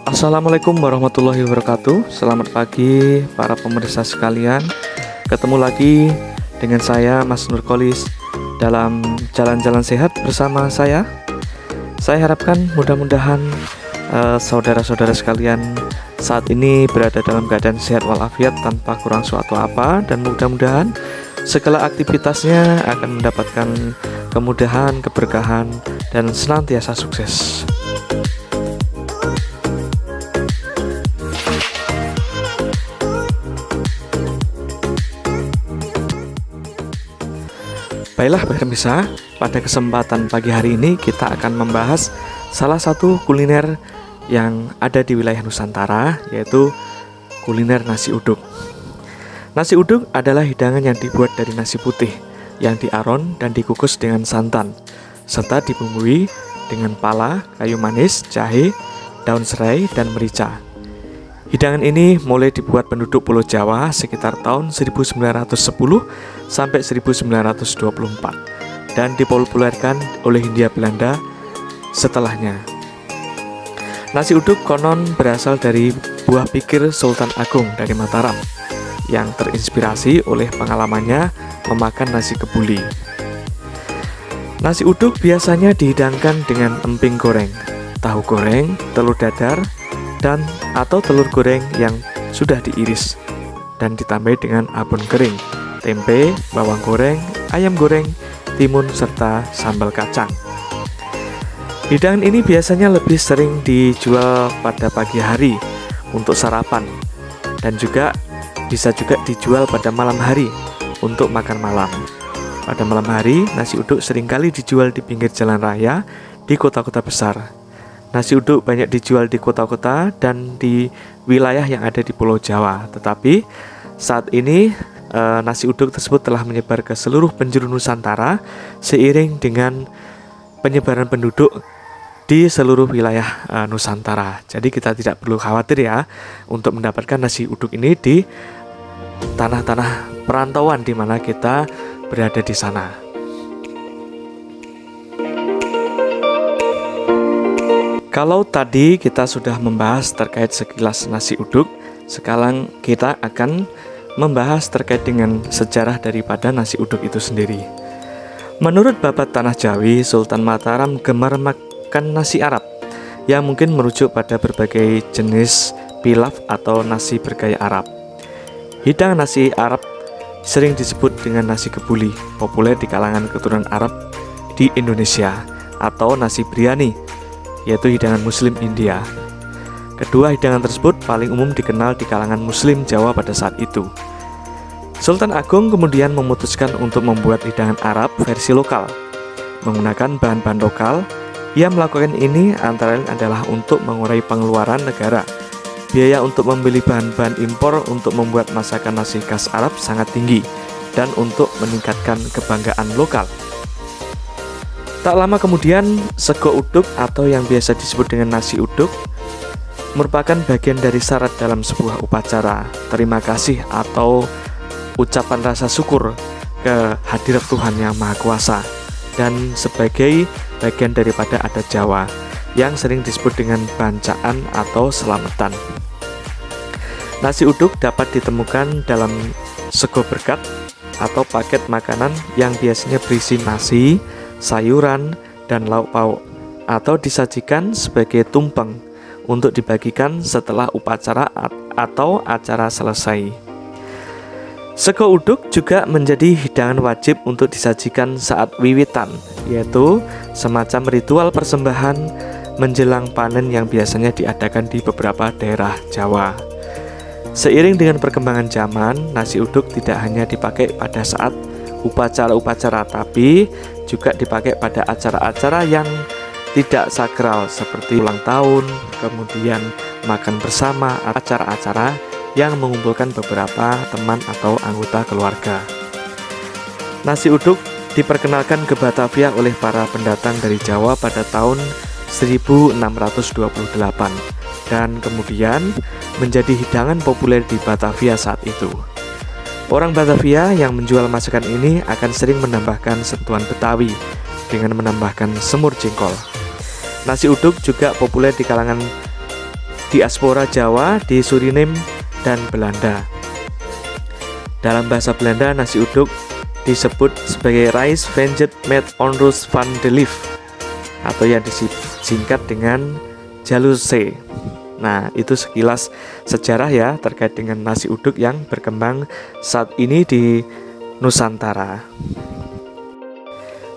Assalamualaikum warahmatullahi wabarakatuh. Selamat pagi para pemirsa sekalian. Ketemu lagi dengan saya Mas Nurkolis dalam Jalan-Jalan Sehat bersama saya. Saya harapkan mudah-mudahan saudara-saudara sekalian saat ini berada dalam keadaan sehat walafiat tanpa kurang suatu apa, dan mudah-mudahan segala aktivitasnya akan mendapatkan kemudahan, keberkahan, dan senantiasa sukses. Baiklah pemirsa, pada kesempatan pagi hari ini kita akan membahas salah satu kuliner yang ada di wilayah Nusantara, yaitu kuliner nasi uduk. Nasi uduk adalah hidangan yang dibuat dari nasi putih yang diaron dan dikukus dengan santan, serta dibumbui dengan pala, kayu manis, jahe, daun serai, dan merica. Hidangan ini mulai dibuat penduduk Pulau Jawa sekitar tahun 1910 sampai 1924 dan dipopulerkan oleh Hindia Belanda setelahnya. Nasi uduk konon berasal dari buah pikir Sultan Agung dari Mataram yang terinspirasi oleh pengalamannya memakan nasi kebuli. Nasi uduk biasanya dihidangkan dengan emping goreng, tahu goreng, telur dadar, dan atau telur goreng yang sudah diiris dan ditambah dengan abon kering, tempe, bawang goreng, ayam goreng, timun, serta sambal kacang. Hidangan ini biasanya lebih sering dijual pada pagi hari untuk sarapan, dan bisa juga dijual pada malam hari untuk makan malam. Pada malam hari, nasi uduk seringkali dijual di pinggir jalan raya di kota-kota besar. Nasi uduk banyak dijual di kota-kota dan di wilayah yang ada di Pulau Jawa. Tetapi saat ini nasi uduk tersebut telah menyebar ke seluruh penjuru Nusantara seiring dengan penyebaran penduduk di seluruh wilayah Nusantara. Jadi kita tidak perlu khawatir ya untuk mendapatkan nasi uduk ini di tanah-tanah perantauan di mana kita berada di sana. Kalau tadi kita sudah membahas terkait sekilas nasi uduk, sekarang kita akan membahas terkait dengan sejarah daripada nasi uduk itu sendiri. Menurut Babat Tanah Jawi, Sultan Mataram gemar makan nasi Arab, yang mungkin merujuk pada berbagai jenis pilaf atau nasi bergaya Arab. Hidangan nasi Arab sering disebut dengan nasi kebuli, populer di kalangan keturunan Arab di Indonesia, atau nasi biryani, yaitu hidangan Muslim India. Kedua hidangan tersebut paling umum dikenal di kalangan Muslim Jawa pada saat itu. Sultan Agung kemudian memutuskan untuk membuat hidangan Arab versi lokal, menggunakan bahan-bahan lokal. Ia melakukan ini antara lain adalah untuk mengurai pengeluaran negara. Biaya untuk membeli bahan-bahan impor untuk membuat masakan nasi khas Arab sangat tinggi, dan untuk meningkatkan kebanggaan lokal. Tak lama kemudian, sego uduk atau yang biasa disebut dengan nasi uduk merupakan bagian dari syarat dalam sebuah upacara terima kasih atau ucapan rasa syukur ke hadirat Tuhan Yang Maha Kuasa, dan sebagai bagian daripada adat Jawa yang sering disebut dengan bancaan atau selamatan. Nasi uduk dapat ditemukan dalam sego berkat atau paket makanan yang biasanya berisi nasi, sayuran, dan lauk pauk, atau disajikan sebagai tumpeng untuk dibagikan setelah upacara atau acara selesai. Sego uduk juga menjadi hidangan wajib untuk disajikan saat wiwitan, yaitu semacam ritual persembahan menjelang panen yang biasanya diadakan di beberapa daerah Jawa. Seiring dengan perkembangan zaman, nasi uduk tidak hanya dipakai pada saat upacara-upacara, tapi juga dipakai pada acara-acara yang tidak sakral seperti ulang tahun, kemudian makan bersama, acara-acara yang mengumpulkan beberapa teman atau anggota keluarga. Nasi uduk diperkenalkan ke Batavia oleh para pendatang dari Jawa pada tahun 1628 dan kemudian menjadi hidangan populer di Batavia saat itu. Orang Batavia yang menjual masakan ini akan sering menambahkan sentuhan Betawi dengan menambahkan semur jengkol. Nasi uduk juga populer di kalangan diaspora Jawa, di Suriname, dan Belanda. Dalam bahasa Belanda, nasi uduk disebut sebagai rice venget met onroos van de leaf, atau yang disingkat dengan jaluse. Nah, itu sekilas sejarah ya terkait dengan nasi uduk yang berkembang saat ini di Nusantara.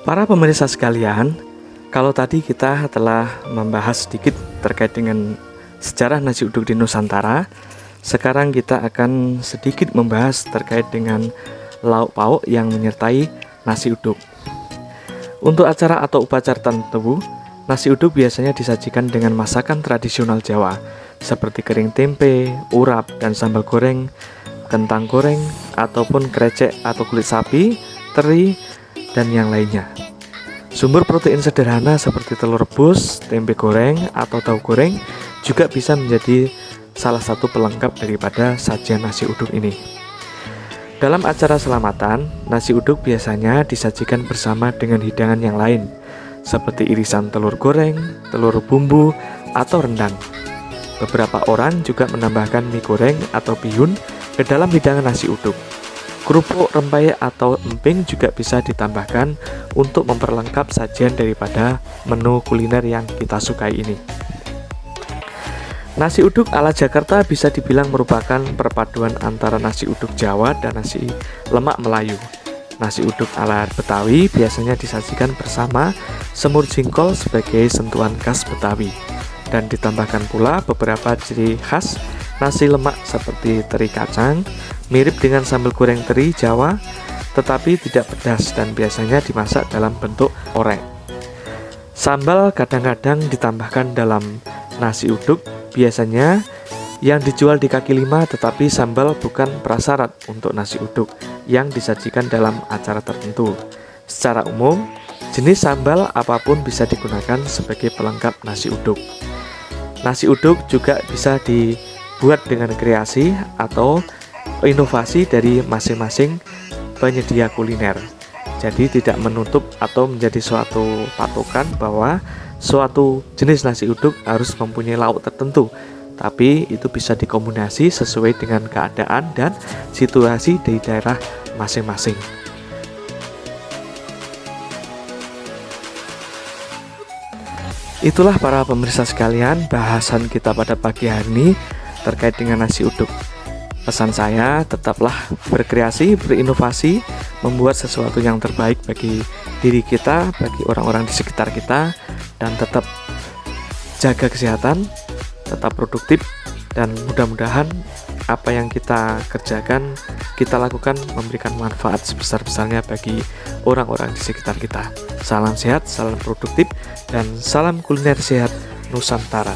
Para pemirsa sekalian, kalau tadi kita telah membahas sedikit terkait dengan sejarah nasi uduk di Nusantara, sekarang kita akan sedikit membahas terkait dengan lauk pauk yang menyertai nasi uduk. Untuk acara atau upacara tertentu, nasi uduk biasanya disajikan dengan masakan tradisional Jawa, seperti kering tempe, urap, dan sambal goreng, kentang goreng, ataupun krecek atau kulit sapi, teri, dan yang lainnya. Sumber protein sederhana seperti telur rebus, tempe goreng, atau tahu goreng juga bisa menjadi salah satu pelengkap daripada sajian nasi uduk ini. Dalam acara selamatan, nasi uduk biasanya disajikan bersama dengan hidangan yang lain, seperti irisan telur goreng, telur bumbu, atau rendang. Beberapa orang juga menambahkan mie goreng atau bihun ke dalam hidangan nasi uduk. Kerupuk, rempeyek, atau emping juga bisa ditambahkan untuk memperlengkap sajian daripada menu kuliner yang kita sukai ini. Nasi uduk ala Jakarta bisa dibilang merupakan perpaduan antara nasi uduk Jawa dan nasi lemak Melayu. Nasi uduk ala Betawi biasanya disajikan bersama semur jingkol sebagai sentuhan khas Betawi, dan ditambahkan pula beberapa ciri khas nasi lemak seperti teri kacang, mirip dengan sambal goreng teri Jawa, tetapi tidak pedas dan biasanya dimasak dalam bentuk orek. Sambal kadang-kadang ditambahkan dalam nasi uduk, biasanya yang dijual di kaki lima, tetapi sambal bukan prasyarat untuk nasi uduk yang disajikan dalam acara tertentu. Secara umum, jenis sambal apapun bisa digunakan sebagai pelengkap nasi uduk. Nasi uduk juga bisa dibuat dengan kreasi atau inovasi dari masing-masing penyedia kuliner. Jadi tidak menutup atau menjadi suatu patokan bahwa suatu jenis nasi uduk harus mempunyai lauk tertentu, tapi itu bisa dikombinasi sesuai dengan keadaan dan situasi di daerah masing-masing. Itulah para pemirsa sekalian, bahasan kita pada pagi hari ini terkait dengan nasi uduk. Pesan saya, tetaplah berkreasi, berinovasi, membuat sesuatu yang terbaik bagi diri kita, bagi orang-orang di sekitar kita, dan tetap jaga kesehatan, tetap produktif, dan mudah-mudahan apa yang kita kerjakan, kita lakukan memberikan manfaat sebesar-besarnya bagi orang-orang di sekitar kita. Salam sehat, salam produktif, dan salam kuliner sehat Nusantara.